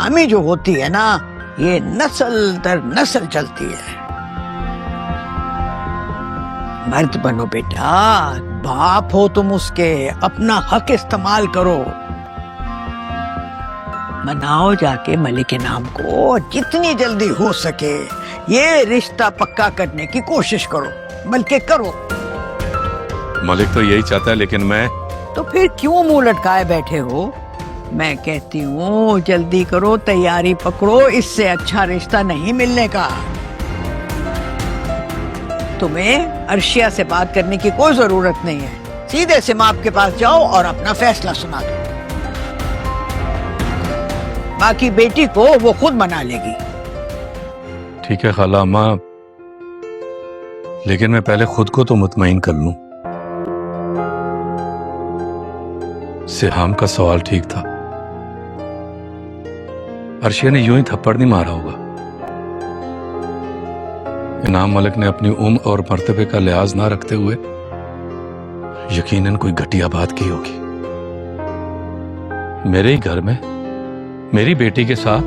बदनामी जो होती है ना, ये नस्ल दर नस्ल चलती है। मर्द बनो बेटा, बाप हो तुम उसके, अपना हक इस्तेमाल करो। मनाओ जाके मलिक के नाम को, जितनी जल्दी हो सके ये रिश्ता पक्का करने की कोशिश करो, बल्कि करो। मलिक तो यही चाहता है, लेकिन मैं तो फिर क्यों मुंह लटकाए बैठे हो? मैं कहती हूँ जल्दी करो, तैयारी पकड़ो, इससे अच्छा रिश्ता नहीं मिलने का। तुम्हें अर्शिया से बात करने की कोई जरूरत नहीं है, सीधे सिमाप के पास जाओ और अपना फैसला सुना दो। बाकी बेटी को वो खुद मना लेगी। ठीक है खाला अम्मा, लेकिन मैं पहले खुद को तो मुतमईन कर लूं। सिहाम का सवाल ठीक था, अर्शिया ने यूं ही थप्पड़ नहीं मारा होगा। इनाम मलिक ने अपनी उम्र और मर्तबे का लिहाज ना रखते हुए यकीनन कोई घटिया बात की होगी। मेरे ही घर में मेरी बेटी के साथ।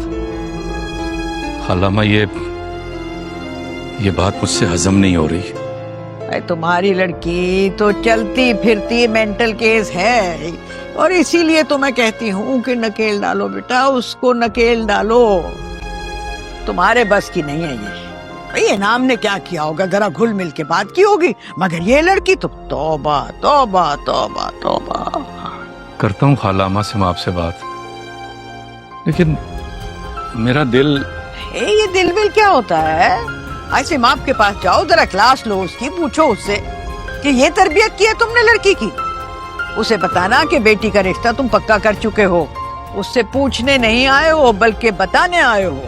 खालामा ये बात मुझसे हजम नहीं हो रही। अरे तुम्हारी लड़की तो चलती फिरती मेंटल केस है, और इसीलिए तो मैं कहती हूँ कि नकेल डालो बेटा, उसको नकेल डालो। तुम्हारे बस की नहीं है ये। भाई इनाम ने क्या किया होगा, जरा घुल मिल के बात की होगी, मगर ये लड़की तो तौबा तौबा तौबा तौबा। करता हूँ खालामा से आपसे बात, लेकिन मेरा दिल। ये दिल विल क्या होता है? ऐसे माप के पास जाओ, जरा क्लास लो उसकी, पूछो उससे कि ये तरबियत की है तुमने लड़की की। उसे बताना कि बेटी का रिश्ता तुम पक्का कर चुके हो। उससे पूछने नहीं आए हो बल्कि बताने आए हो।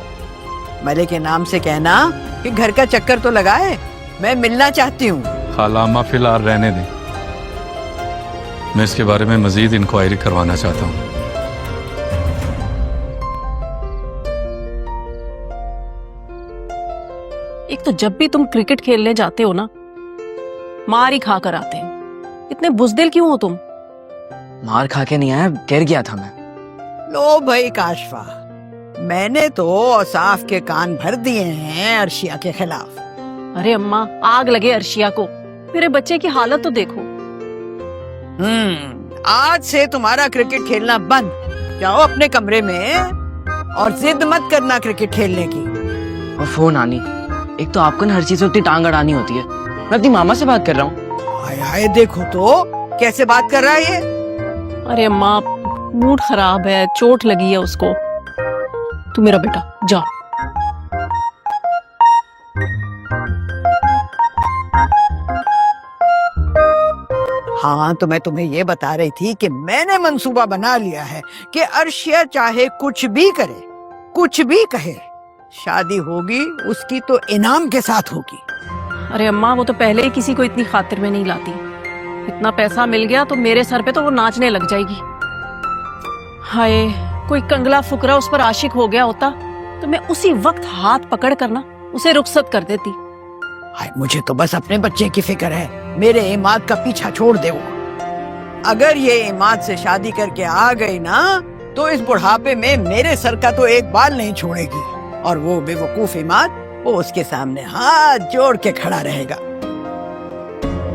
मलिक के नाम से कहना कि घर का चक्कर तो लगाए, मैं मिलना चाहती हूँ। खालामा फिलहाल रहने दें, मैं इसके बारे में मजीद इंक्वायरी करवाना चाहता हूँ। एक तो जब भी तुम क्रिकेट खेलने जाते हो ना, मार ही खा कर आते हैं। इतने बुजदिल क्यों हो तुम? मार खा के नहीं आया, गिर गया था मैं। लो भाई काशफा, मैंने तो औसाफ के कान भर दिए हैं अर्शिया के खिलाफ। अरे अम्मा, आग लगे अर्शिया को, मेरे बच्चे की हालत तो देखो। आज से तुम्हारा क्रिकेट खेलना बंद। जाओ अपने कमरे में और जिद मत करना क्रिकेट खेलने की। और फोन आनी, एक तो आपको ना हर चीज में उतनी टांग अड़ानी होती है। मैं अपनी मामा से बात कर रहा हूँ। हाय हाय, देखो तो कैसे बात कर रहा है ये। अरे अम्मा, मूड खराब है, चोट लगी है उसको। तू मेरा बेटा जा। हाँ, तो मैं तुम्हें ये बता रही थी कि मैंने मंसूबा बना लिया है कि अर्शिया चाहे कुछ भी करे, कुछ भी कहे, शादी होगी उसकी तो इनाम के साथ होगी। अरे अम्मा, वो तो पहले ही किसी को इतनी खातिर में नहीं लाती। इतना पैसा मिल गया तो मेरे सर पे तो वो नाचने लग जाएगी। हाय, कोई कंगला फुकरा उस पर आशिक हो गया होता तो मैं उसी वक्त हाथ पकड़ कर ना उसे रुखसत कर देती। हाय, मुझे तो बस अपने बच्चे की फिक्र है। मेरे इमाद का पीछा छोड़ दे। अगर ये इमाद से शादी करके आ गई ना, तो इस बुढ़ापे में मेरे सर का तो एक बाल नहीं छोड़ेगी, और वो बेवकूफ इमाद वो उसके सामने हाथ जोड़ के खड़ा रहेगा।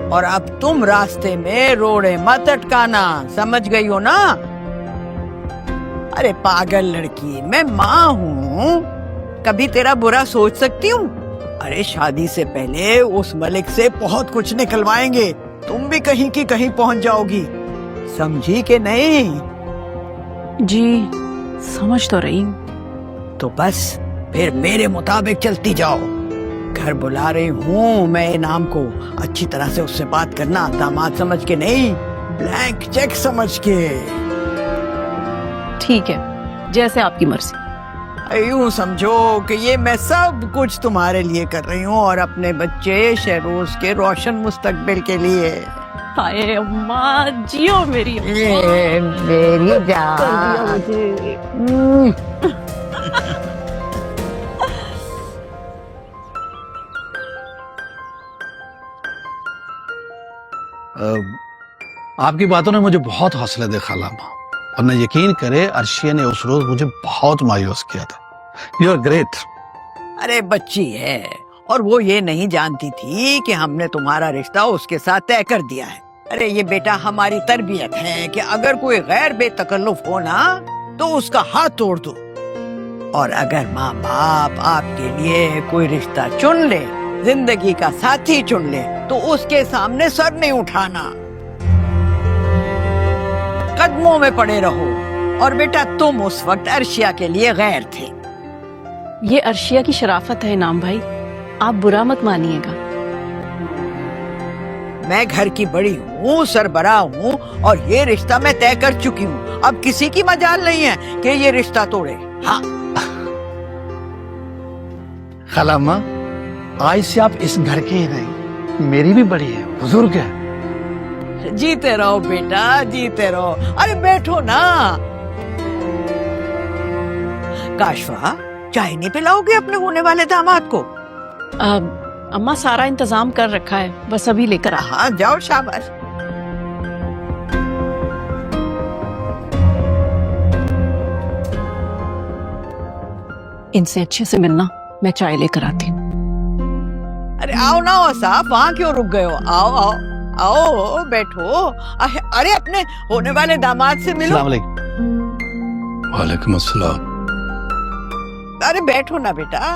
और अब तुम रास्ते में रोड़े मत अटकाना, समझ गई हो ना? अरे पागल लड़की, मैं माँ हूँ, कभी तेरा बुरा सोच सकती हूँ? अरे शादी से पहले उस मलिक से बहुत कुछ निकलवाएंगे, तुम भी कहीं की कहीं पहुंच जाओगी, समझी कि नहीं? जी समझ तो रही हूँ। तो बस फिर मेरे मुताबिक चलती जाओ। घर बुला रही हूँ मैं इनाम को, अच्छी तरह से उससे बात करना, दामाद समझ के नहीं, ब्लैंक चेक समझ के। ठीक है, जैसे आपकी मर्जी। यूं समझो कि ये मैं सब कुछ तुम्हारे लिए कर रही हूँ, और अपने बच्चे शहरोज के रोशन मुस्तकबिल के लिए। हाय अम्मा, जियो मेरी मेरी जान। आपकी बातों ने मुझे बहुत हौसला दे खालामा। वरना यकीन करे अर्शिया ने उस रोज मुझे बहुत मायूस किया था। You are great. अरे बच्ची है और वो ये नहीं जानती थी कि हमने तुम्हारा रिश्ता उसके साथ तय कर दिया है। अरे ये बेटा हमारी तरबियत है कि अगर कोई गैर बेतकल्लुफ हो ना तो उसका हाथ तोड़ दो, और अगर माँ बाप आपके लिए कोई रिश्ता चुन ले, जिंदगी का साथी चुन ले, तो उसके सामने सर नहीं उठाना, कदमों में पड़े रहो। और बेटा तुम उस वक्त अर्शिया के लिए गैर थे। ये अर्शिया की शराफत है इनाम भाई, आप बुरा मत मानिएगा। मैं घर की बड़ी हूँ, सरबराह हूँ, और ये रिश्ता मैं तय कर चुकी हूँ। अब किसी की मजाल नहीं है कि ये रिश्ता तोड़े। हाँ खाला माँ, आज से आप इस घर के ही नहीं, मेरी भी बड़ी है, बुजुर्ग है। जीते रहो बेटा, जीते रहो। अरे बैठो ना। काशवा, चाय नहीं पिलाओगे अपने होने वाले दामाद को? अम्मा सारा इंतजाम कर रखा है, बस अभी लेकर आ। हाँ जाओ, शाबाश। इनसे अच्छे से मिलना, मैं चाय लेकर आती हूँ। अरे आओ ना साहब, वहाँ क्यों रुक गए हो? आओ आओ आओ, बैठो। अरे अपने होने वाले दामाद से मिलो। अस्सलाम वालेकुम। वालेकुम अस्सलाम। अरे बैठो ना बेटा।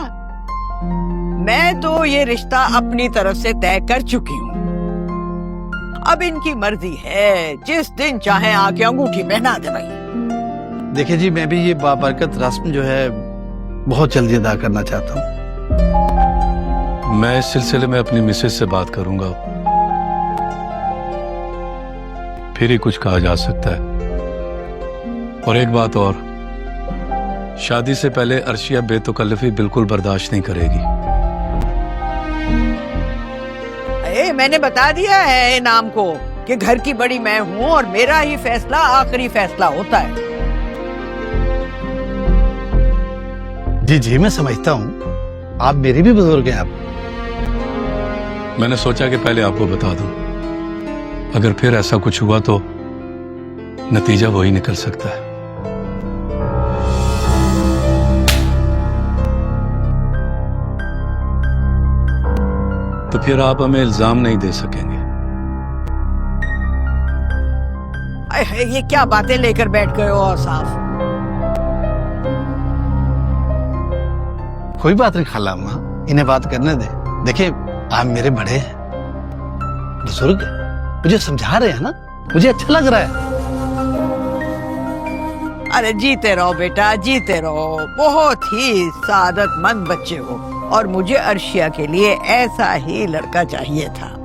मैं तो ये रिश्ता अपनी तरफ से तय कर चुकी हूँ। अब इनकी मर्जी है, जिस दिन चाहे आके अंगूठी पहना दे भाई। देखिए जी, मैं भी ये बाबरकत रस्म जो है बहुत जल्दी अदा करना चाहता हूँ। मैं इस सिलसिले में अपनी मिसेज से बात करूंगा, फिर ही कुछ कहा जा सकता है। और एक बात और, शादी से पहले अर्शिया बेतकल्लुफी बिल्कुल बर्दाश्त नहीं करेगी। मैंने बता दिया है इनाम को कि घर की बड़ी मैं हूँ और मेरा ही फैसला आखिरी फैसला होता है। जी जी, मैं समझता हूँ, आप मेरी भी बुजुर्ग हैं। आप मैंने सोचा कि पहले आपको बता दूं, अगर फिर ऐसा कुछ हुआ तो नतीजा वही निकल सकता है। तो फिर आप हमें इल्जाम नहीं दे सकेंगे। ये क्या बातें लेकर बैठ गए हो औसाफ? कोई बात नहीं खाला अम्मा, इन्हें बात करने दे। देखिए, आप मेरे बड़े हैं, बुजुर्ग हैं, मुझे समझा रहे हैं ना, मुझे अच्छा लग रहा है। अरे जीते रहो बेटा, जीते रहो। बहुत ही सादतमंद बच्चे हो और मुझे अर्शिया के लिए ऐसा ही लड़का चाहिए था।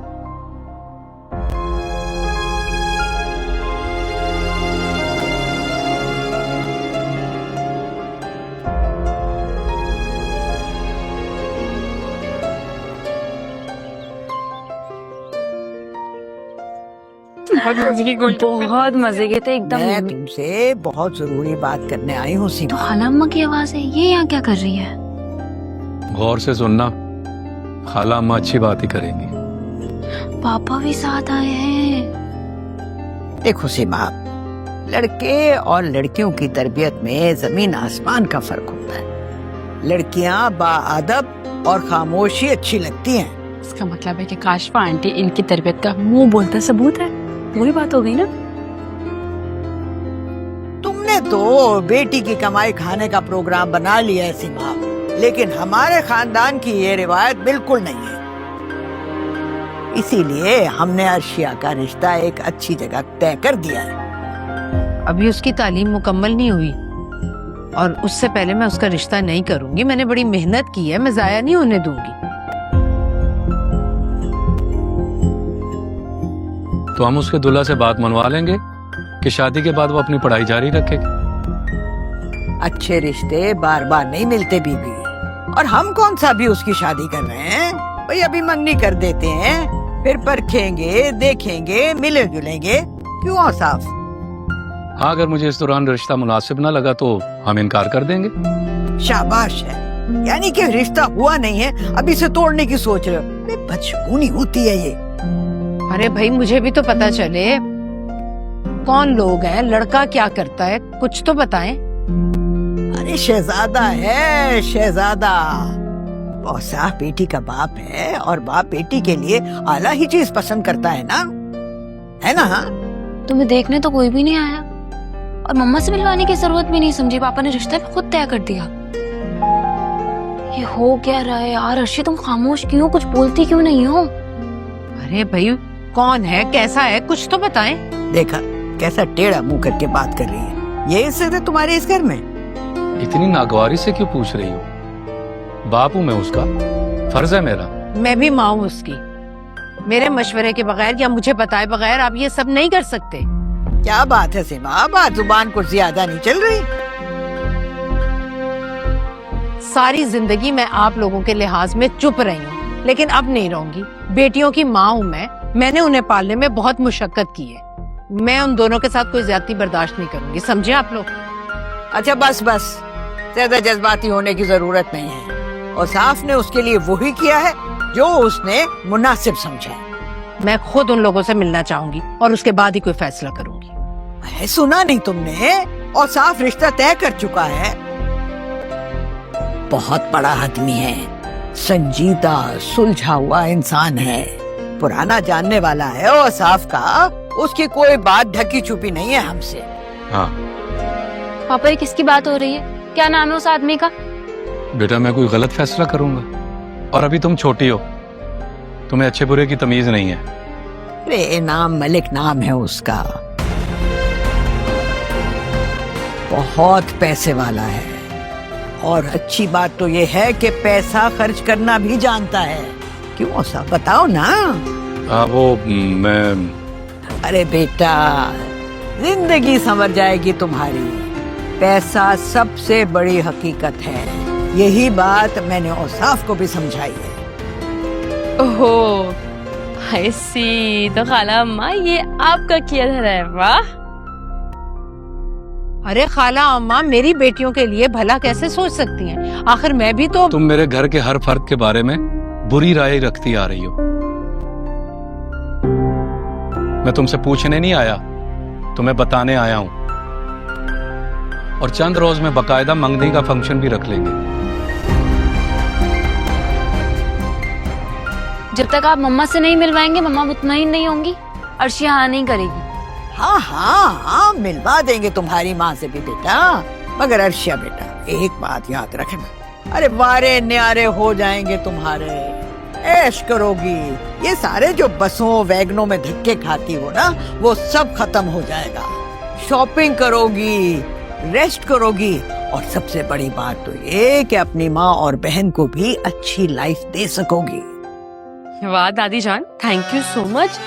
बहुत मजे के थे एकदम। मैं तुमसे बहुत जरूरी बात करने आई हूँ तो सीमा। खालाम्मा की आवाज है, ये यहाँ क्या कर रही है? गौर से सुनना, खाला अम्मा अच्छी बात ही करेंगी। पापा भी साथ आए हैं। देखो सीमा, लड़के और लड़कियों की तरबियत में जमीन आसमान का फर्क होता है। लड़कियां बाअदब और खामोशी अच्छी लगती हैं। इसका मतलब है कि काशफा आंटी इनकी तरबियत का मुंह बोलता सबूत है। वही बात हो गई ना। तुमने तो बेटी की कमाई खाने का प्रोग्राम बना लिया है सीमा, लेकिन हमारे खानदान की ये रिवायत बिल्कुल नहीं है। इसीलिए हमने अर्शिया का रिश्ता एक अच्छी जगह तय कर दिया है। अभी उसकी तालीम मुकम्मल नहीं हुई और उससे पहले मैं उसका रिश्ता नहीं करूंगी। मैंने बड़ी मेहनत की है, मैं जाया नहीं होने दूंगी। तो हम उसके दूल्हा से बात मनवा लेंगे कि शादी के बाद वो अपनी पढ़ाई जारी रखेगी। अच्छे रिश्ते बार बार नहीं मिलते बीबी, और हम कौन सा भी उसकी शादी कर रहे हैं भाई। अभी मंगनी कर देते हैं, फिर परखेंगे, देखेंगे, मिले जुलेंगे। क्यों औसाफ? हाँ, अगर मुझे इस दौरान रिश्ता मुनासिब ना लगा तो हम इनकार कर देंगे। शाबाश है, यानी कि रिश्ता हुआ नहीं है, अभी से तोड़ने की सोच रहे हो। बदशगुनी होती है ये। अरे भाई, मुझे भी तो पता चले। कौन लोग हैं, लड़का क्या करता है, कुछ तो बताएं। अरे शहजादा है, शहजादा। औसाफ बेटी का बाप है और बाप बेटी के लिए आला ही चीज पसंद करता है ना? तुम्हें देखने तो कोई भी नहीं आया और मम्मा से मिलवाने की जरूरत भी नहीं समझी, पापा ने रिश्ता भी खुद तय कर दिया। ये हो क्या रहा है यार? अर्शी तुम खामोश क्यों, कुछ बोलती क्यों नहीं हो? अरे भाई कौन है, कैसा है, कुछ तो बताएं। देखा कैसा टेढ़ा मुंह करके बात कर रही है। ये इज्जत है तुम्हारे इस घर में? इतनी नागवारी से क्यों पूछ रही हो? बाप हूं मैं उसका, फर्ज है मेरा। मैं भी माँ हूँ उसकी। मेरे मशवरे के बगैर या मुझे बताए बगैर आप ये सब नहीं कर सकते। क्या बात है सीमा, बात जुबान कुछ ज्यादा नहीं चल रही? सारी जिंदगी मैं आप लोगों के लिहाज में चुप रही हूँ, लेकिन अब नहीं रहूंगी। बेटियों की माँ हूँ मैंने उन्हें पालने में बहुत मुशक्कत की है। मैं उन दोनों के साथ कोई ज्यादती बर्दाश्त नहीं करूंगी, समझे आप लोग? अच्छा बस ज्यादा जज्बाती होने की जरूरत नहीं है। और साफ ने उसके लिए वही किया है जो उसने मुनासिब समझा है। मैं खुद उन लोगों से मिलना चाहूंगी और उसके बाद ही कोई फैसला करूंगी। है, सुना नहीं तुमने? और साफ रिश्ता तय कर चुका है। बहुत बड़ा आदमी है, संजीदा सुलझा हुआ इंसान है, पुराना जानने वाला है और साफ का उसकी कोई बात ढकी छुपी नहीं है हमसे। हाँ पापा ये किसकी बात हो रही है? क्या नाम है उस आदमी का? बेटा, मैं कोई गलत फैसला करूंगा? और अभी तुम छोटी हो, तुम्हें अच्छे बुरे की तमीज नहीं है। अरे इनाम मलिक नाम है उसका, बहुत पैसे वाला है और अच्छी बात तो ये है कि पैसा खर्च करना भी जानता है। क्यों ऐसा बताओ ना? मैं अरे बेटा, जिंदगी संवर जाएगी तुम्हारी। पैसा सबसे बड़ी हकीकत है, यही बात मैंने औसाफ को भी समझाई है। ओहो, I see, तो खाला अम्मा ये आपका किया धरा है, वाह। अरे खाला अम्मा मेरी बेटियों के लिए भला कैसे सोच सकती हैं? आखिर मैं भी तो। तुम मेरे घर के हर फर्द के बारे में बुरी राय रखती आ रही हो। मैं तुमसे पूछने नहीं आया, तुम्हें बताने आया हूं। और चंद रोज में बकायदा मंगनी का फंक्शन भी रख लेंगे। जब तक आप मम्मा से नहीं मिलवाएंगे मम्मा मुतमईन नहीं होंगी। अर्शी हाँ नहीं करेगी। हाँ, मिलवा देंगे तुम्हारी माँ से भी बेटा। मगर अर्शिया बेटा, एक बात याद रखना, अरे वारे न्यारे हो जाएंगे तुम्हारे, ऐश करोगी। ये सारे जो बसों वैगनों में धक्के खाती हो ना, वो सब खत्म हो जाएगा। शॉपिंग करोगी, रेस्ट करोगी और सबसे बड़ी बात तो ये कि अपनी माँ और बहन को भी अच्छी लाइफ दे सकोगी। वाह दादी जान, थैंक यू सो मच।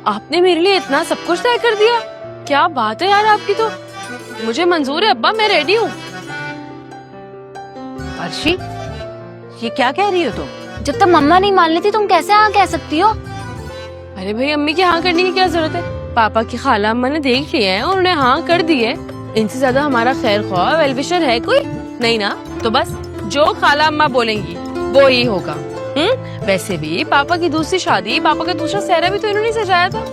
आपने मेरे लिए इतना सब कुछ तय कर दिया। क्या बात है यार आपकी तो। मुझे मंजूर है अब्बा, मैं रेडी हूँ। अर्शी, ये क्या कह रही हो तुम? जब तक मम्मा नहीं मान लेती तुम कैसे हाँ कह सकती हो? अरे भाई अम्मी की हाँ करने की क्या जरूरत है? पापा की खाला अम्मा ने देख लिया है और उन्हें हाँ कर दी है। इनसे ज्यादा हमारा खैर ख्वाह वेलविशर है कोई नहीं ना? तो बस जो खाला अम्मा बोलेंगी वो ही होगा। वैसे भी पापा की दूसरी शादी, पापा का दूसरा सेहरा भी तो इन्होंने सजाया था।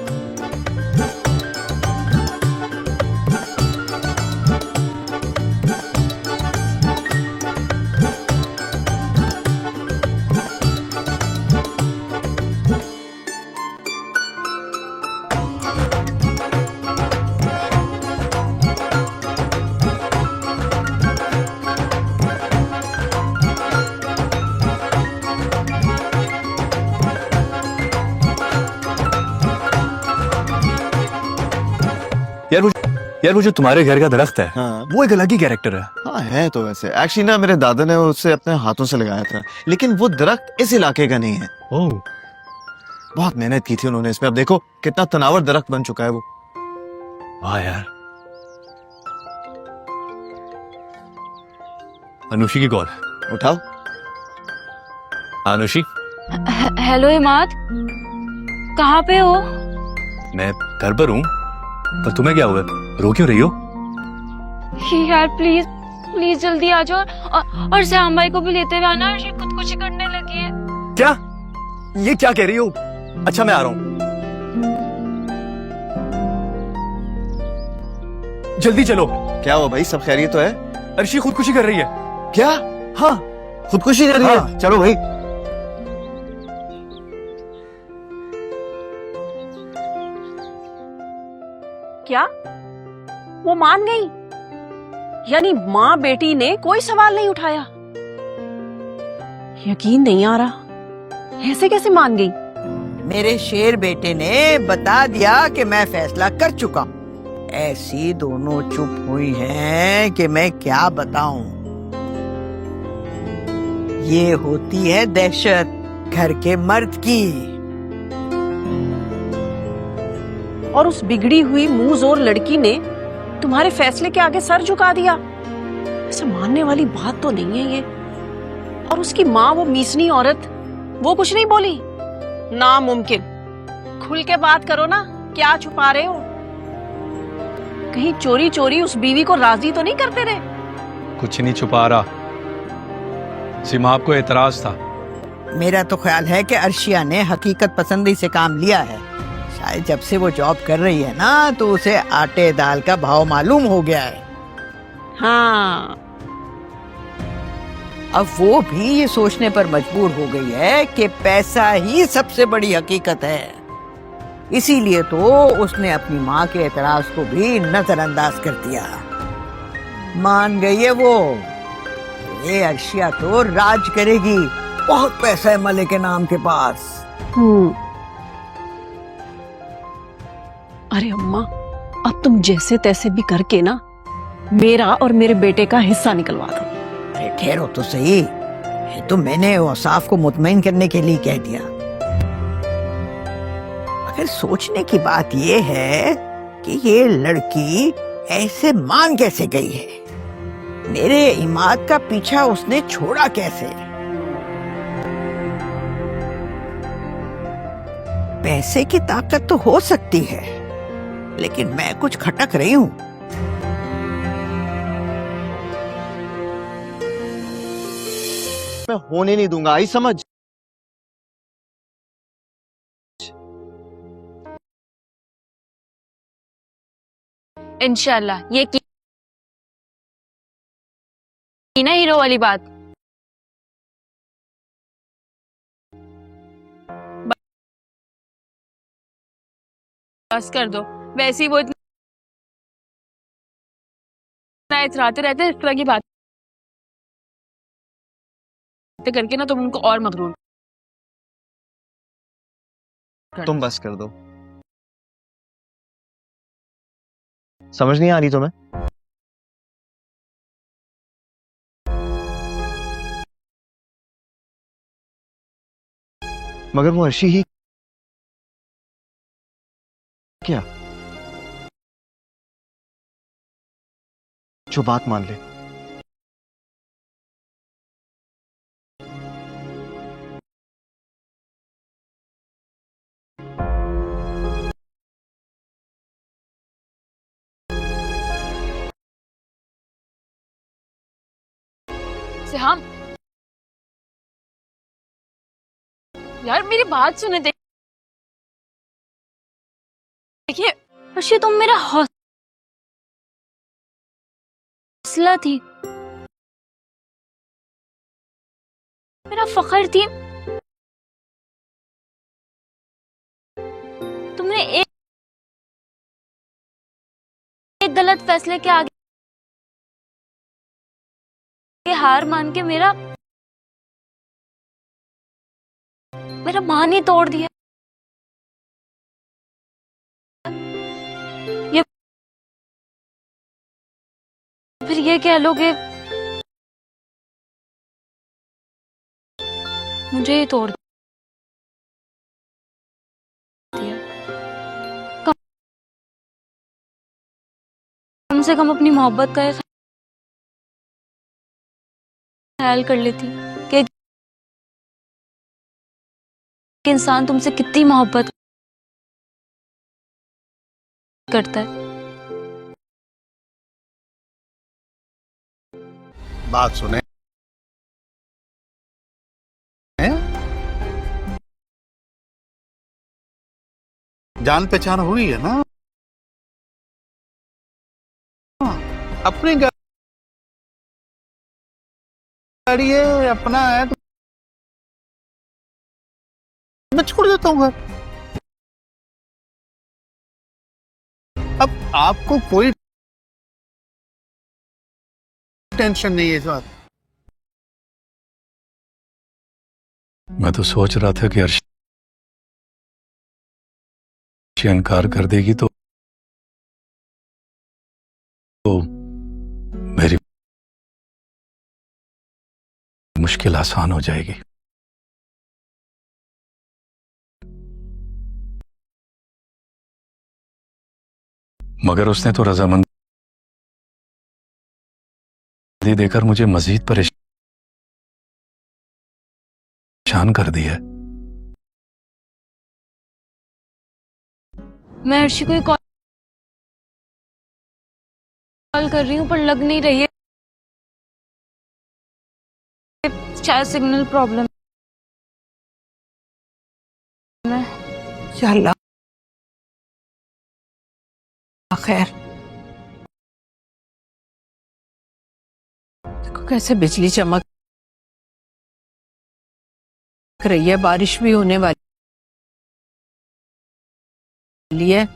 यार वो जो तुम्हारे घर का दरख्त है, हाँ वो एक अलग ही कैरेक्टर है। हाँ है तो वैसे एक्चुअली ना मेरे दादा ने उसे अपने हाथों से लगाया था, लेकिन वो दरख्त इस इलाके का नहीं है। ओह, बहुत मेहनत की थी उन्होंने इसमें। अब देखो कितना तनावर दरख्त बन चुका है वो। वाह यार। अनुषी की कॉल। उठाओ। अनुषी, हेलो हिमाद, कहाँ पे हो? मैं घर पर हूँ, पर तुम्हें क्या हुआ? रो क्यों रही हो? यार प्लीज प्लीज जल्दी आ जाओ और श्याम भाई को भी लेते हुए आना। अर्शी खुदकुशी करने लगी है। क्या? ये क्या कह रही हो? अच्छा मैं आ रहा हूँ। जल्दी चलो। क्या हुआ भाई, सब खैरियत तो है? अर्शी खुदकुशी कर रही है। क्या? हाँ खुदकुशी कर रही हाँ। है? चलो भाई। क्या वो मान गई? यानी माँ बेटी ने कोई सवाल नहीं उठाया? यकीन नहीं आ रहा, ऐसे कैसे मान गई? मेरे शेर बेटे ने बता दिया कि मैं फैसला कर चुका हूँ। ऐसी दोनों चुप हुई हैं कि मैं क्या बताऊं। ये होती है दहशत घर के मर्द की। और उस बिगड़ी हुई मुंह जोर लड़की ने तुम्हारे फैसले के आगे सर झुका दिया? ऐसे मानने वाली बात तो नहीं है ये। और उसकी माँ, वो मीसनी औरत, वो कुछ नहीं बोली? नामुमकिन। खुल के बात करो ना, क्या छुपा रहे हो? कहीं चोरी चोरी उस बीवी को राजी तो नहीं करते रहे? कुछ नहीं छुपा रहा। सीमा, आपको एतराज था। मेरा तो ख्याल है कि अर्शिया ने हकीकत पसंदी से काम लिया है। शायद जब से वो जॉब कर रही है ना, तो उसे आटे दाल का भाव मालूम हो गया है। हाँ, अब वो भी ये सोचने पर मजबूर हो गई है कि पैसा ही सबसे बड़ी हकीकत है। इसीलिए तो उसने अपनी माँ के एतराज को भी नजरअंदाज कर दिया। मान गई है वो। ये अर्शिया तो राज करेगी। बहुत पैसा है मलिक के नाम के पास। अरे अम्मा, अब तुम जैसे तैसे भी करके ना मेरा और मेरे बेटे का हिस्सा निकलवा दो। अरे ठहरो तो सही, ये तो मैंने औसाफ को मुतमईन करने के लिए कह दिया। मगर सोचने की बात ये है कि ये लड़की ऐसे मान कैसे गई है? मेरे इमाद का पीछा उसने छोड़ा कैसे? पैसे की ताकत तो हो सकती है, लेकिन मैं कुछ खटक रही हूँ। मैं होने नहीं दूंगा, आई समझ? इंशाल्लाह। ये की ना हीरो वाली बात। बस कर दो। वैसे ही वो इतना इतराते रहते हैं इस तरह की बात करके ना, तुम उनको और मगरूर कर तुम बस कर दो। समझ नहीं आ रही तुम्हें? मगर वो अर्शी ही क्या जो बात मान ले। सिहाम, यार मेरी बात सुने। देखिए अर्शी, तुम मेरा हौसला थी, मेरा फख्र थी। तुमने एक गलत फैसले के आगे हार मान के मेरा मान ही तोड़ दिया। ये फिर ये कह लो कि मुझे ही तोड़ दिया। कम से कम अपनी मोहब्बत का ख्याल कर लेती कि इंसान तुमसे कितनी मोहब्बत करता है। बात सुने, जान पहचान हुई है ना? अपनी गाड़ी है, अपना है, तो मैं छोड़ देता हूँ घर। अब आपको कोई टेंशन नहीं है इस बात। मैं तो सोच रहा था कि अर्शी इनकार कर देगी तो मेरी मुश्किल आसान हो जाएगी। मगर उसने तो रजामंदी देकर मुझे मजीद परेशान कर दिया है। मैं अर्शी को कॉल कर रही हूँ पर लग नहीं रही है, शायद सिग्नल प्रॉब्लम है। चल खैर, देखो कैसे बिजली चमक रही है, बारिश भी होने वाली है।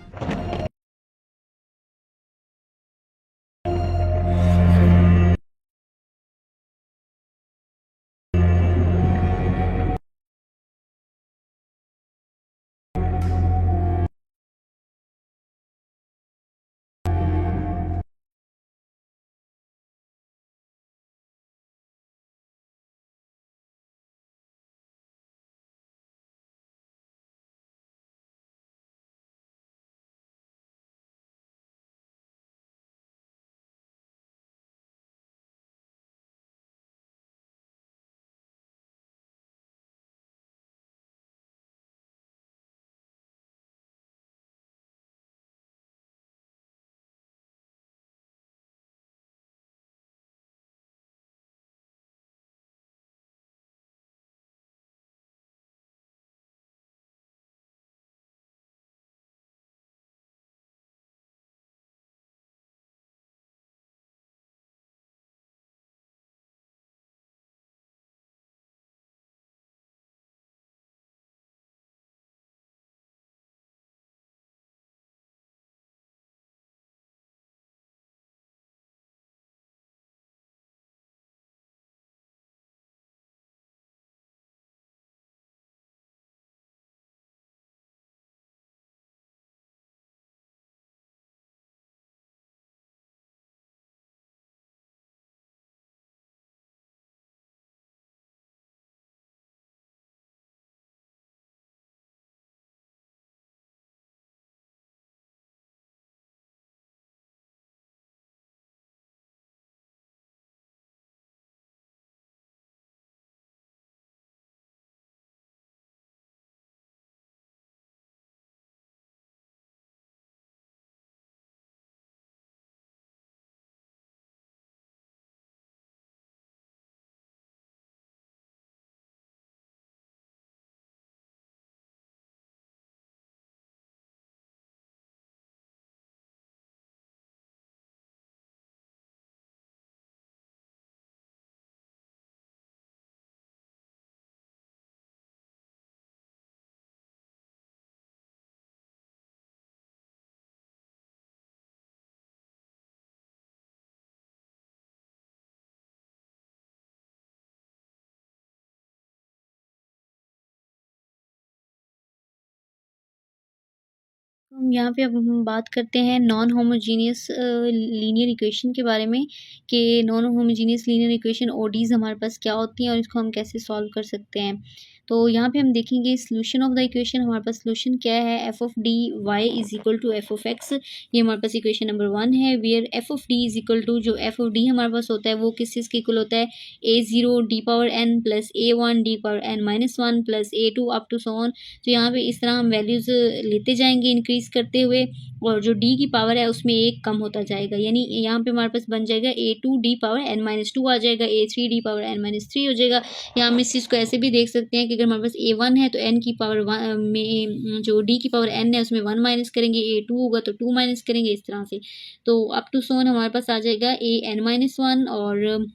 हम यहाँ पे अब हम बात करते हैं नॉन होमोजीनियस लीनियर इक्वेशन के बारे में, कि नॉन होमोजीनियस लीनियर इक्वेशन ओडीज हमारे पास क्या होती हैं और इसको हम कैसे सॉल्व कर सकते हैं। तो यहाँ पे हम देखेंगे सोल्यूशन ऑफ द इक्वेशन। हमारे पास सोल्यूशन क्या है, F of D Y is equal to F of X. ये हमारे पास इक्वेशन नंबर 1 है, where F of D is equal to, जो एफ ऑफ डी हमारे पास होता है वो किस चीज़ के इक्वल होता है, a0 D power n plus a1 D power n-1 plus a2 up to so on. तो यहाँ पे इस तरह हम वैल्यूज़ लेते जाएंगे इंक्रीज करते हुए, और जो d की पावर है उसमें एक कम होता जाएगा, यानी यहाँ पे हमारे पास बन जाएगा a2 डी पावर n-2 आ जाएगा, a3 डी पावर n-3 हो जाएगा। यहाँ हम इस चीज़ को ऐसे भी देख सकते हैं कि अगर हमारे पास a1 है तो n की पावर में जो d की पावर n है उसमें 1 माइनस करेंगे, a2 होगा तो 2 माइनस करेंगे, इस तरह से। तो अप टू सोन हमारे पास आ जाएगा an-1 और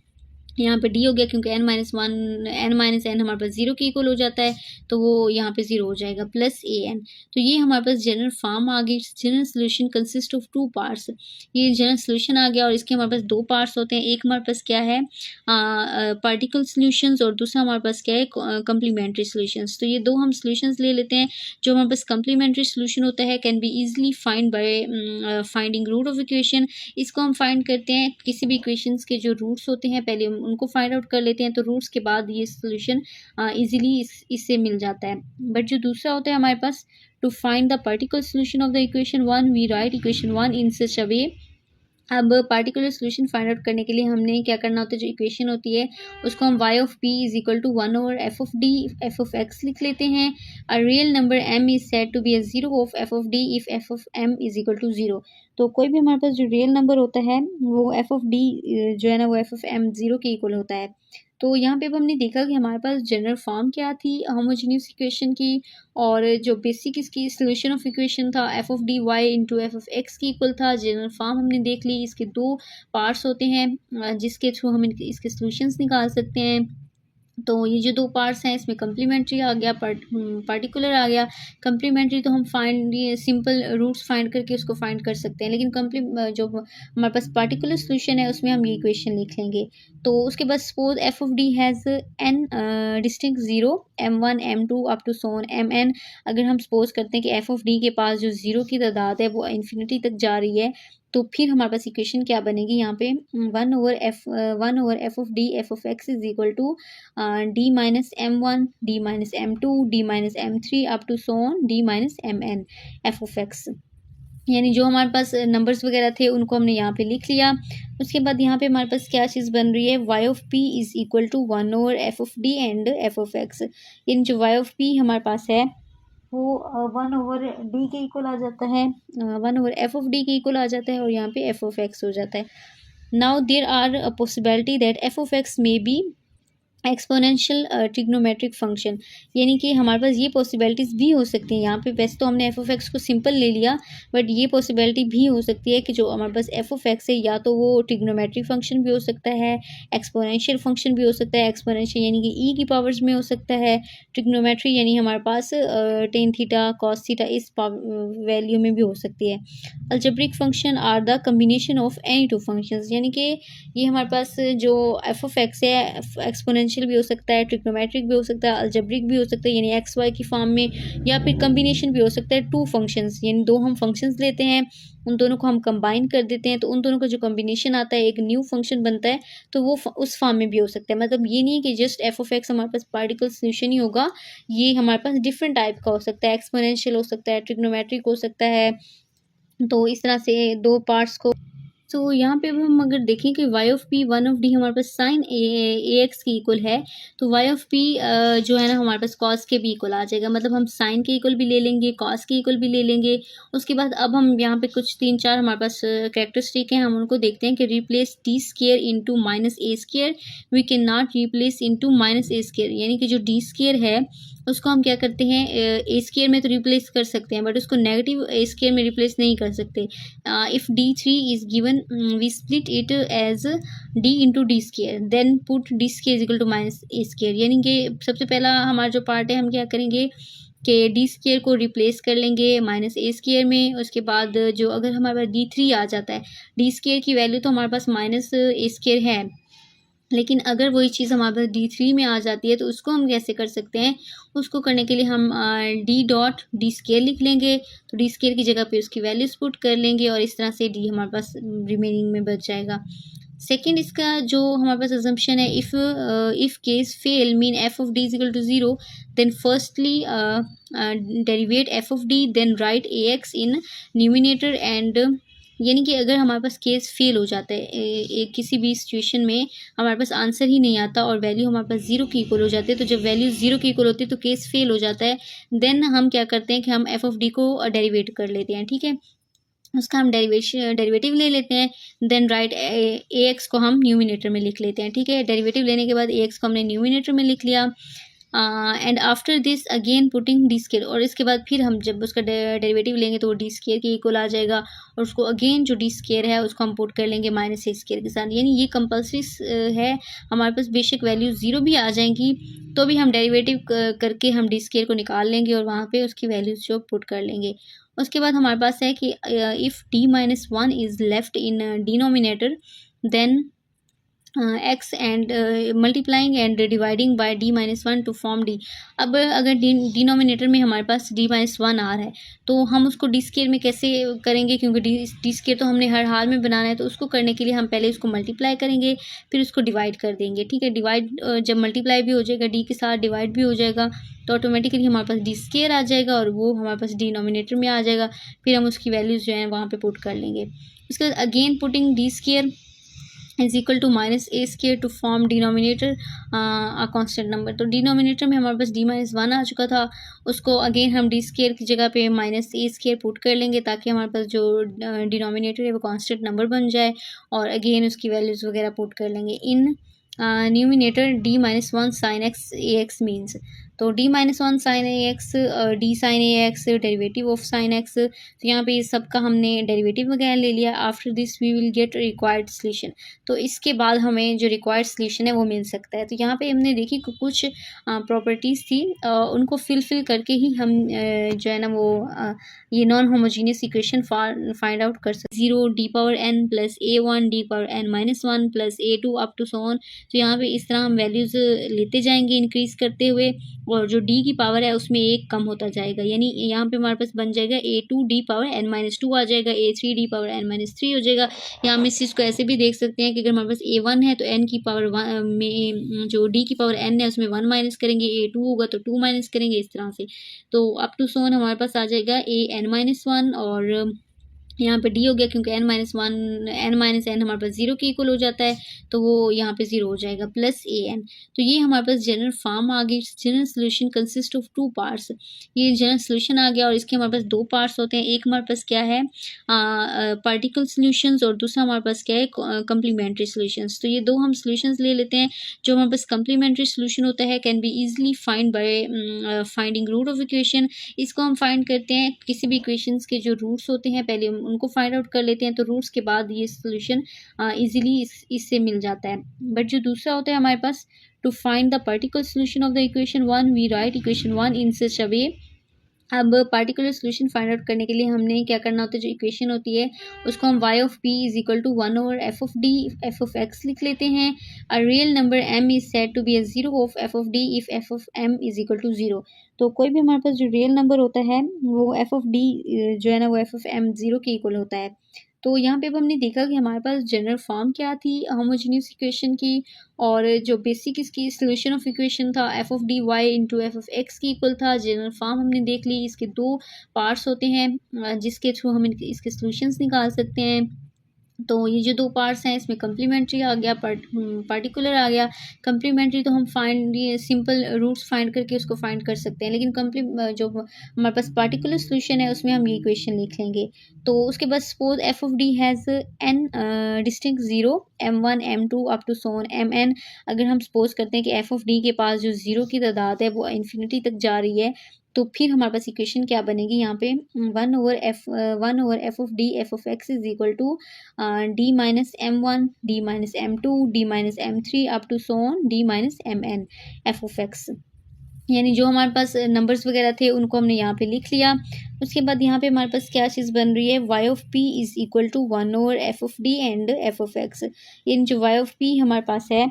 यहाँ पे डी हो गया क्योंकि n-1 n-n हमारे पास 0 के इक्वल हो जाता है, तो वो यहाँ पे 0 हो जाएगा प्लस an। तो ये हमारे पास जनरल फॉर्म आ गई। General solution consist of 2 parts. ये जनरल सोल्यूशन आ गया और इसके हमारे पास 2 पार्ट्स होते हैं। एक हमारे पास क्या है पार्टिकल सोल्यूशंस और दूसरा हमारे पास क्या है कम्प्लीमेंट्री सोल्यूशंस। तो ये दो हम सोल्यूशंस ले लेते हैं। जो हमारे पास कम्प्लीमेंट्री सोल्यूशन होता है can be easily find by finding root of equation. इसको हम फाइंड करते हैं किसी भी इक्वेशंस के जो रूट्स होते हैं पहले उनको फाइंड आउट कर लेते हैं, तो रूट्स के बाद ये सोल्यूशन इजीली इससे मिल जाता है। बट जो दूसरा होता है हमारे पास to find the particular solution of the equation 1 we write equation 1 in such a way. अब पार्टिकुलर सोल्यूशन फाइंड आउट करने के लिए हमने क्या करना होता है, जो इक्वेशन होती है उसको हम y of p is equal to 1 over f of d f of x लिख लेते हैं। A real number m is said to be a zero of f of d if f of m is equal to 0। तो कोई भी हमारे पास जो real number होता है वो f ऑफ d जो है ना वो f ऑफ m 0 के इक्वल होता है। तो यहाँ पे अब हमने देखा कि हमारे पास जनरल फॉर्म क्या थी होमोजेनियस इक्वेशन की, और जो बेसिक इसकी सोल्यूशन ऑफ इक्वेशन था F of D Y into F of X की इक्वल था। जनरल फॉर्म हमने देख ली। इसके 2 पार्ट्स होते हैं जिसके थ्रू हम इसके सोल्यूशंस निकाल सकते हैं। तो ये जो 2 पार्ट्स हैं इसमें कम्प्लीमेंट्री आ गया, पार्टिकुलर आ गया। कम्प्लीमेंट्री तो हम फाइंड ये सिंपल रूट्स फाइंड करके उसको फाइंड कर सकते हैं, लेकिन जो हमारे पास पार्टिकुलर सोल्यूशन है उसमें हम ये इक्वेशन लिख लेंगे। तो उसके बाद suppose F of D has n distinct 0 m1 m2 up to so on mn। अगर हम सपोज करते हैं कि एफ ऑफ डी के पास जो 0 की तादाद है वो इन्फिनिटी तक जा रही है, तो फिर हमारे पास इक्वेशन क्या बनेगी यहाँ पे 1 over F of D F of X is equal to D minus m1 D minus m2 D minus m3 up to so on D minus mn F of X. यानी जो हमारे पास नंबर्स वगैरह थे उनको हमने यहाँ पे लिख लिया। उसके बाद यहाँ पे हमारे पास क्या चीज़ बन रही है y of p is equal to 1 over F of D and F of X. यानी जो y ऑफ p हमारे पास है वो 1 ओवर डी के इक्वल आ जाता है, 1 ओवर एफ ऑफ डी के इक्वल आ जाता है और यहाँ पे एफ ऑफ एक्स हो जाता है। Now there are a possibility that F of X may be exponential trigonometric function. यानी कि हमारे पास ये पॉसिबिलिटीज़ भी हो सकती हैं। यहाँ पे वैसे तो हमने एफ ऑफ एक्स को सिंपल ले लिया, बट ये पॉसिबिलिटी भी हो सकती है कि जो हमारे पास एफ ऑफ एक्स है या तो वो ट्रिग्नोमेट्रिक फंक्शन भी हो सकता है, एक्सपोनेंशियल फंक्शन भी हो सकता है। एक्सपोनेंशियल यानी कि ई की पावर्स में हो सकता है, ट्रिग्नोमेट्री यानी हमारे पास टेन थीटा कॉस थीटा इस वैल्यू में भी हो सकती है। Algebraic function are the combination of any 2 functions. यानी कि ये हमारे पास जो एफ ऑफ एक्स है एक्सपोनेंशियल भी हो सकता है, ट्रिग्नोमेट्रिक भी हो सकता है, अलजेब्रिक भी हो सकता है यानी एक्स वाई की फॉर्म में, या फिर कम्बिनेशन भी हो सकता है 2 फंक्शंस। यानी 2 हम फंक्शंस लेते हैं, उन दोनों को हम कंबाइन कर देते हैं, तो उन दोनों का जो कॉम्बिनेशन आता है एक न्यू फंक्शन बनता है, तो वो उस फॉर्म में भी हो सकता है। मतलब ये नहीं है कि जस्ट एफ ऑफ एक्स हमारे पास पार्टिकल सोल्यूशन ही होगा, ये हमारे पास डिफरेंट टाइप का हो सकता है, एक्सपोनेंशियल हो सकता है, ट्रिग्नोमेट्रिक हो सकता है। तो इस तरह से 2 पार्ट्स को। तो यहाँ पे हम अगर देखें कि y of p 1 of d हमारे पास साइन ए एक्स के इक्वल है, तो y ऑफ p जो है ना हमारे पास cos के भी इक्वल आ जाएगा। मतलब हम साइन के इक्वल भी ले लेंगे, cos के इक्वल भी ले लेंगे। उसके बाद अब हम यहाँ पे कुछ 3-4 हमारे पास कैरेक्टरिस्टिक हैं, हम उनको देखते हैं कि replace D square into minus A square we can not replace into minus A square. यानी कि जो डी स्केयर है उसको हम क्या करते हैं ए स्केयर में तो रिप्लेस कर सकते हैं, बट उसको नेगेटिव ए स्केयर में रिप्लेस नहीं कर सकते। If d3 is given we split it as d into D square, then put D square is equal to minus A square. यानी कि सबसे पहला हमारा जो पार्ट है हम क्या करेंगे कि डी स्केयर को रिप्लेस कर लेंगे माइनस ए स्केयर में। उसके बाद जो अगर हमारे पास d3 आ जाता है, डी स्केयर की वैल्यू तो हमारे पास माइनस ए स्केयर है, लेकिन अगर वही चीज़ हमारे पास d3 में आ जाती है तो उसको हम कैसे कर सकते हैं, उसको करने के लिए हम d डॉट डी स्केयर लिख लेंगे। तो डी स्केयर की जगह पे उसकी वैल्यूज पुट कर लेंगे और इस तरह से d हमारे पास रिमेनिंग में बच जाएगा। सेकेंड इसका जो हमारे पास अजम्पशन है, if case fail mean F of D is equal to 0, then firstly derivate F of D, then write A X in numerator and. यानी कि अगर हमारे पास केस फेल हो जाता है किसी भी सिचुएशन में, हमारे पास आंसर ही नहीं आता और वैल्यू हमारे पास 0 की इक्वल हो जाती है, तो जब वैल्यू 0 की इक्वल होती है तो केस फेल हो जाता है। देन हम क्या करते हैं कि हम एफ ऑफ डी को डेरिवेट कर लेते हैं, ठीक है, उसका हम डेरिवेटिव ले लेते हैं। देन राइट ए एक्स को हम न्यूमिनेटर में लिख लेते हैं, ठीक है। डेरिवेटिव लेने के बाद ए एक्स को हमने न्यूमिनेटर में लिख लिया। And after this again putting D square, और इसके बाद फिर हम जब उसका डेरिवेटिव लेंगे तो वो डी स्केयर के इक्वल आ जाएगा, और उसको अगेन जो डी स्केयर है उसको हम पुट कर लेंगे माइनस ए स्केयर के साथ। यानी ये कंपल्सरी है, हमारे पास बेशक वैल्यू ज़ीरो भी आ जाएंगी तो भी हम डेरिवेटिव करके हम डी स्केयर को निकाल लेंगे और वहाँ पे उसकी वैल्यूज जो पुट कर लेंगे। उसके बाद हमारे पास है कि if D minus one is left in denominator then x and multiplying and dividing by d minus one to form d। अब अगर डिनोमिनेटर में हमारे पास d माइनस वन आ रहा है तो हम उसको डी स्केयर में कैसे करेंगे, क्योंकि डी स्केयर तो हमने हर हाल में बनाना है, तो उसको करने के लिए हम पहले उसको मल्टीप्लाई करेंगे फिर उसको डिवाइड कर देंगे। ठीक है, डिवाइड जब मल्टीप्लाई भी हो जाएगा d के साथ डिवाइड भी हो जाएगा तो ऑटोमेटिकली हमारे पास डी स्केयर आ जाएगा और वो हमारे पास डिनोमिनेटर में आ जाएगा, फिर हम उसकी वैल्यूज़ जो हैं वहाँ पे पुट कर लेंगे। उसके बाद again putting D square is equal to minus A square to form denominator a constant number. तो डिनोमिनेटर में हमारे पास डी माइनस वन आ चुका था, उसको अगेन हम डी स्केयर की जगह पे माइनस ए स्केयर पुट कर लेंगे ताकि हमारे पास जो डिनोमिनेटर है वो कांस्टेंट नंबर बन जाए, और अगेन उसकी वैल्यूज़ वगैरह पुट कर लेंगे। In numerator D minus one sine x A x means, तो D minus one sine A x, D sine A x, derivative of sine x, तो यहाँ पे ये सब का हमने डेरिवेटिव वगैरह ले लिया। After this we will get required solution, तो इसके बाद हमें जो रिक्वायर्ड सोल्यूशन है वो मिल सकता है। तो यहाँ पे हमने देखी कुछ प्रॉपर्टीज़ थी, उनको फिल करके ही हम जो है ना वो ये non homogeneous equation find out कर सकते। 0 D power N plus A one D power N minus one plus A two up to so on. तो यहाँ पे इस तरह हम वैल्यूज़ लेते जाएंगे इंक्रीज़ करते हुए, और जो d की पावर है उसमें एक कम होता जाएगा। यानी यहाँ पे हमारे पास बन जाएगा A two D power N minus two आ जाएगा, A three D power N minus three हो जाएगा। या हम इस चीज़ को ऐसे भी देख सकते हैं कि अगर हमारे पास ए वन है तो एन की पावर वन में जो d की पावर n है उसमें वन माइनस करेंगे, ए टू होगा तो टू माइनस करेंगे, इस तरह से। तो अप टू सोन हमारे पास आ जाएगा ए एन माइनस वन, और यहाँ पे डी हो गया क्योंकि n minus one n minus N हमारे पास जीरो के इक्वल हो जाता है, तो वो यहाँ पे जीरो हो जाएगा प्लस ए एन। तो ये हमारे पास जनरल फॉर्म आ गई। General solution consist of two parts, ये जनरल सोल्यूशन आ गया और इसके हमारे पास दो पार्ट्स होते हैं। एक हमारे पास क्या है पार्टिकल सोल्यूशंस, और दूसरा हमारे पास क्या है कम्प्लीमेंट्री सोल्यूशंस। तो ये दो हम सोल्यूशंस ले लेते हैं। जो हमारे पास कम्प्लीमेंट्री सोल्यूशन होता है can be easily find by finding root of equation. इसको हम फाइंड करते हैं, किसी भी इक्वेशंस के जो रूट्स होते हैं पहले उनको फाइंड आउट कर लेते हैं, तो रूट्स के बाद ये सोल्यूशन इजीली इससे मिल जाता है। बट जो दूसरा होता है हमारे पास, to find the particular solution of the equation one we write equation one in such a way. अब पार्टिकुलर सोल्यूशन फाइंड आउट करने के लिए हमने क्या करना होता है, जो इक्वेशन होती है उसको हम y of p is equal to one over F of D F of X लिख लेते हैं। A real number m is said to be a zero of F of D if F of m is equal to zero. तो कोई भी हमारे पास जो real number होता है वो एफ ऑफ डी जो है ना वो एफ ऑफ m जीरो के इक्वल होता है। तो यहाँ पे अब हमने देखा कि हमारे पास जनरल फॉर्म क्या थी होमोजीनियस इक्वेशन की, और जो बेसिक इसकी सोल्यूशन ऑफ इक्वेशन था F of D Y into F of X की इक्वल था। जनरल फॉर्म हमने देख ली, इसके दो पार्ट्स होते हैं जिसके थ्रू हम इसके सोल्यूशंस निकाल सकते हैं। तो ये जो दो पार्ट्स हैं इसमें कम्प्लीमेंट्री आ गया, पार्टिकुलर आ गया। कम्प्लीमेंट्री तो हम फाइंड ये सिंपल रूट्स फाइंड करके उसको फाइंड कर सकते हैं, लेकिन जो हमारे पास पार्टिकुलर सोल्यूशन है उसमें हम ये इक्वेशन लिख लेंगे। तो उसके बाद suppose F of D has N distinct zero m1 m2 up to so on mn। अगर हम सपोज करते हैं कि एफ ऑफ डी के पास जो ज़ीरो की तादाद है वो इन्फिनिटी तक जा रही है, तो फिर हमारे पास इक्वेशन क्या बनेगी यहाँ पे one over F of D F of X is equal to D minus M one D minus M two D minus M three up to so on D minus M N F of X. यानी जो हमारे पास numbers वगैरह थे उनको हमने यहाँ पे लिख लिया। उसके बाद यहाँ पे हमारे पास क्या चीज़ बन रही है, Y of P is equal to one over F of D and F of X. यानी जो वाई ऑफ पी हमारे पास है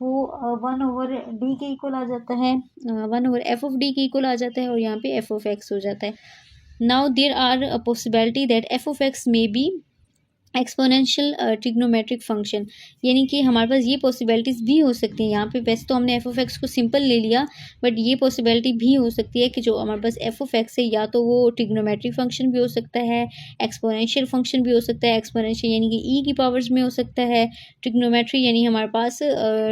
वो वन ओवर डी के इक्वल आ जाता है, one over F of D के इक्वल आ जाता है, और यहाँ पे एफ ऑफ एक्स हो जाता है। Now there are a possibility that F of X may be exponential trigonometric function. यानी कि हमारे पास ये पॉसिबिलिटीज़ भी हो सकती हैं। यहाँ पे वैसे तो हमने एफ ऑफ एक्स को सिंपल ले लिया, बट ये पॉसिबिलिटी भी हो सकती है कि जो हमारे पास एफ ऑफ एक्स है या तो वो ट्रिग्नोमेट्रिक फंक्शन भी हो सकता है, एक्सपोनेंशियल फंक्शन भी हो सकता है। एक्सपोनेंशियल यानी कि ई की पावर्स में हो सकता है, ट्रिग्नोमेट्री यानी हमारे पास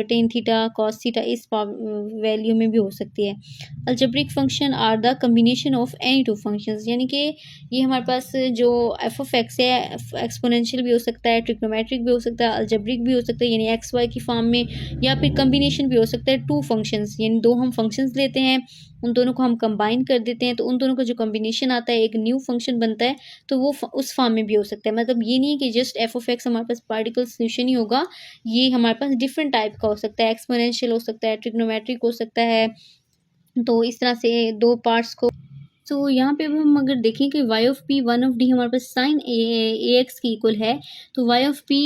टेन थीटा कॉस थीटा इस वैल्यू में भी हो सकती है। Algebraic function are the combination of any two functions. यानी कि ये हमारे पास जो एफ ऑफ एक्स है एक्सपोनेंशियल एक्सपोनेंशियल भी हो सकता है, ट्रिग्नोमेट्रिक भी हो सकता है, अलजेब्रिक भी हो सकता है यानी एक्स वाई की फॉर्म में, या फिर कम्बिनेशन भी हो सकता है टू फंक्शंस, यानी दो हम फंक्शंस लेते हैं, उन दोनों को हम कंबाइन कर देते हैं तो उन दोनों का जो कॉम्बिनेशन आता है एक न्यू फंक्शन बनता है, तो वो उस फॉर्म में भी हो सकता है। मतलब ये नहीं है कि जस्ट एफ ऑफ एक्स हमारे पास पार्टिकल सोल्यूशन ही होगा, ये हमारे पास डिफरेंट टाइप का हो सकता है, एक्सपोनेंशियल हो सकता है, ट्रिग्नोमेट्रिक हो सकता है। तो इस तरह से दो पार्ट्स को, तो यहाँ पे अब हम अगर देखें कि y of p 1 of d हमारे पास साइन ए एक्स के इक्वल है, तो y ऑफ p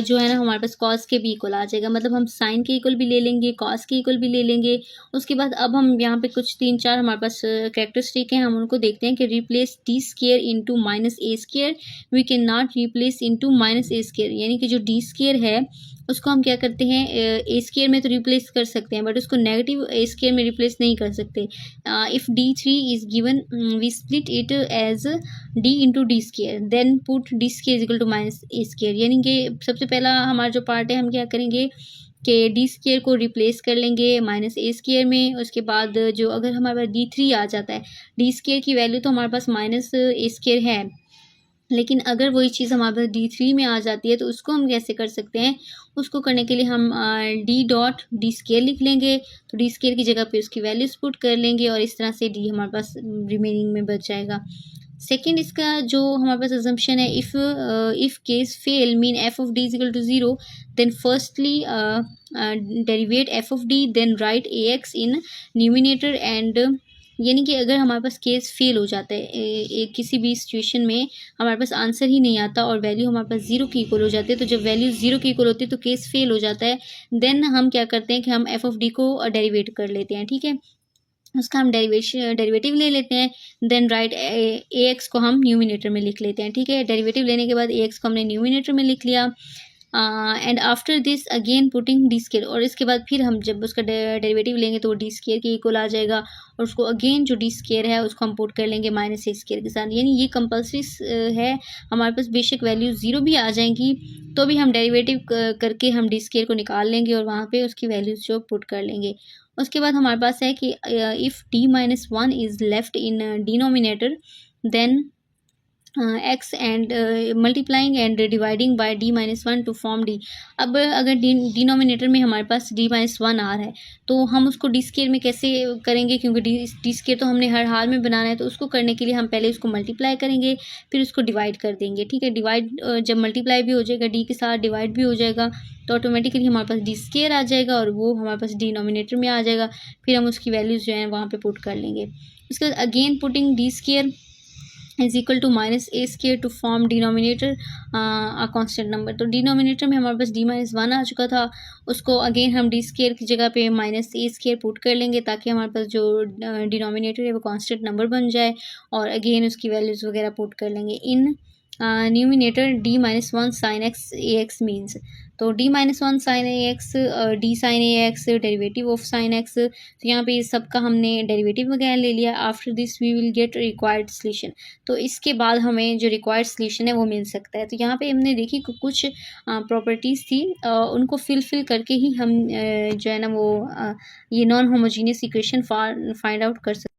जो है ना हमारे पास cos के भी इक्वल आ जाएगा। मतलब हम साइन के इक्वल भी ले लेंगे, cos के इक्वल भी ले लेंगे। उसके बाद अब हम यहाँ पे कुछ 3-4 हमारे पास कैरेक्टरिस्टिक हैं, हम उनको देखते हैं कि replace D square into minus A square, we can not replace into minus A square, यानी कि जो डी स्केयर है उसको हम क्या करते हैं ए स्केयर में तो रिप्लेस कर सकते हैं, बट उसको नेगेटिव ए स्केयर में रिप्लेस नहीं कर सकते। If d3 is given we split it as d into D square, then put D square is equal to minus A square, यानी कि सबसे पहला हमारा जो पार्ट है हम क्या करेंगे कि डी स्केयर को रिप्लेस कर लेंगे माइनस ए स्केयर में। उसके बाद जो अगर हमारे पास d3 आ जाता है, डी स्केयर की वैल्यू तो हमारे पास माइनस ए स्केयर है, लेकिन अगर वही चीज़ हमारे पास d3 में आ जाती है तो उसको हम कैसे कर सकते हैं, उसको करने के लिए हम d डॉट डी स्केयर लिख लेंगे, तो डी स्केयर की जगह पे उसकी वैल्यूज पुट कर लेंगे और इस तरह से d हमारे पास रिमेनिंग में बच जाएगा। सेकेंड इसका जो हमारे पास अजम्पशन है, if case fail mean F of D is equal to 0, then firstly derivate F of D, then write A X in numerator and, यानी कि अगर हमारे पास केस फेल हो जाता है किसी भी सिचुएशन में हमारे पास आंसर ही नहीं आता और वैल्यू हमारे पास 0 की इक्वल हो जाती है, तो जब वैल्यू 0 की इक्वल होती है तो केस फेल हो जाता है। देन हम क्या करते हैं कि हम एफ ऑफ डी को डेरिवेट कर लेते हैं, ठीक है, उसका हम डेरिवेटिव ले लेते हैं। देन राइट ए एक्स को हम न्यूमिनेटर में लिख लेते हैं, ठीक है, डेरिवेटिव लेने के बाद ए एक्स को हमने न्यूमिनेटर में लिख लिया। And after this again putting D square, और इसके बाद फिर हम जब उसका डेरिवेटिव लेंगे तो वो डी स्केयर के इक्वल आ जाएगा और उसको अगेन जो डी स्केयर है उसको हम पुट कर लेंगे माइनस ए स्केयर के साथ। यानी ये कंपल्सरी है, हमारे पास बेशक वैल्यू 0 भी आ जाएंगी तो भी हम डेरिवेटिव करके हम डी स्केयर को निकाल लेंगे और वहाँ पे उसकी वैल्यूज जो पुट कर लेंगे। उसके बाद हमारे पास है कि if d minus 1 is left in denominator, then x and multiplying and dividing by d minus 1 to form d। अब अगर डिनोमिनेटर में हमारे पास d माइनस 1 आ रहा है तो हम उसको डी स्केयर में कैसे करेंगे, क्योंकि डी स्केयर तो हमने हर हाल में बनाना है, तो उसको करने के लिए हम पहले उसको मल्टीप्लाई करेंगे फिर उसको डिवाइड कर देंगे, ठीक है। डिवाइड जब मल्टीप्लाई भी हो जाएगा d के साथ डिवाइड भी हो जाएगा तो ऑटोमेटिकली हमारे पास डी स्केयर आ जाएगा और वो हमारे पास डिनोमिनेटर में आ जाएगा, फिर हम उसकी वैल्यूज़ जो हैं वहाँ पे पुट कर लेंगे। उसके बाद again putting D square is equal to minus A square to form denominator a constant number. तो डिनोमिनेटर में हमारे पास d माइनस 1 आ चुका था, उसको अगेन हम डी स्केयर की जगह पे माइनस ए स्केयर पुट कर लेंगे ताकि हमारे पास जो डिनोमिनेटर है वो कांस्टेंट नंबर बन जाए और अगेन उसकी वैल्यूज़ वगैरह पुट कर लेंगे in numerator d minus 1 sine x A x means. तो d minus 1 sine A x, D sine A x, derivative of sine x, तो यहाँ पे सब का हमने डेरिवेटिव वगैरह ले लिया। After this we will get required solution, तो इसके बाद हमें जो रिक्वायर्ड सोल्यूशन है वो मिल सकता है। तो यहाँ पे हमने देखी कुछ प्रॉपर्टीज़ थी, उनको फिल करके ही हम जो है ना वो ये non homogeneous equation find out कर सकते हैं।